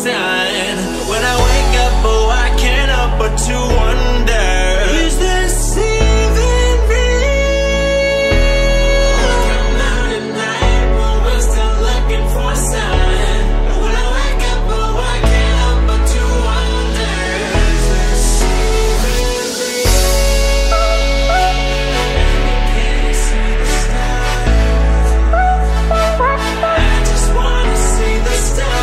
sign. When I wake up, oh, I can't help but to wonder, is this even real? I come out at night, but we're still looking for a sign. When I wake up, oh, I can't help but to wonder, is this even real? Can you see the stars? I just wanna see the stars.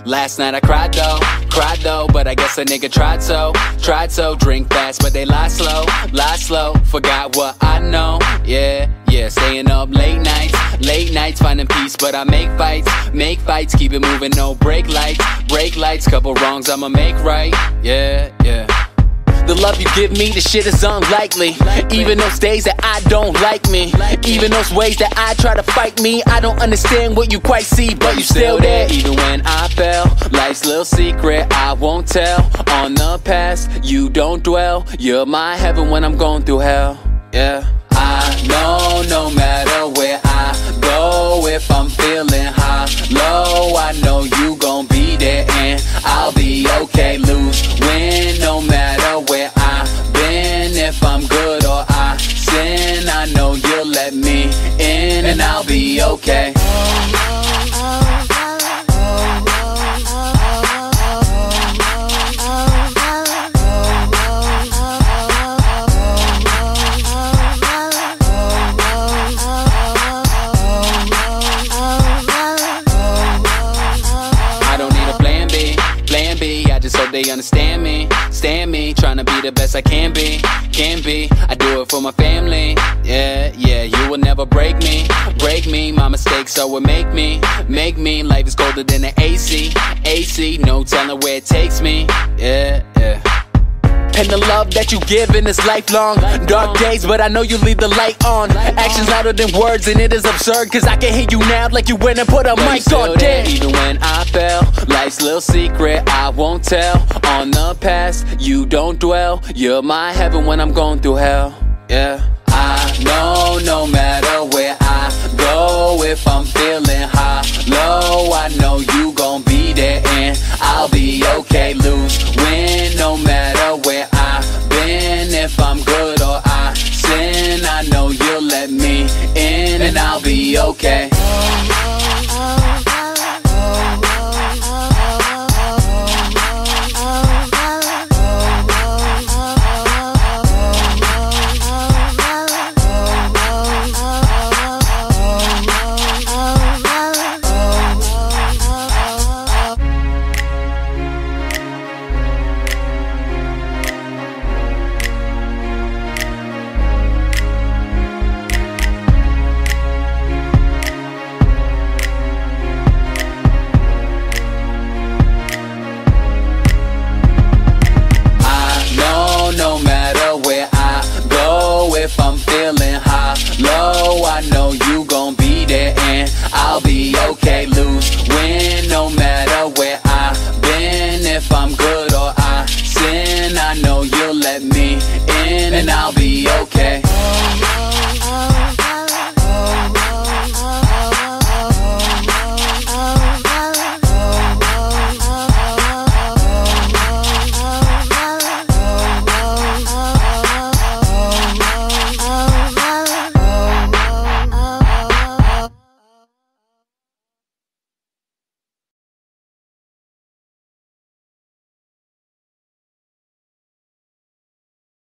Last night I cried though, but I guess a nigga tried so, drink fast, but they lie slow, forgot what I know, yeah, staying up late nights, finding peace, but I make fights, keep it moving, no brake lights, couple wrongs I'ma make right, yeah. The love you give me, the shit is unlikely. Even those days that I don't like me, even those ways that I try to fight me, I don't understand what you quite see, but you still there. Even when I fell, life's little secret I won't tell. On the past, you don't dwell. You're my heaven when I'm going through hell, yeah. I know no matter where I go, if I'm feeling high, low, I know you gon' be there and I'll be okay. Lose, win, no matter where I've been. If I'm good or I sin, I know you'll let me in and I'll be okay. They understand me, trying to be the best I can be. I do it for my family, yeah. You will never break me. My mistakes, so it make me. Life is colder than the AC, no telling where it takes me, yeah. And the love that you give in is lifelong. Dark days, but I know you leave the light on. Actions louder than words, and it is absurd, cause I can hear you now like you went and put a mic on. Damn. Even when I fell, life's little secret I won't tell. On the past, you don't dwell. You're my heaven when I'm going through hell, yeah. I know no matter where I go, if I'm feeling high, low, I know you gon' be there and I'll be okay.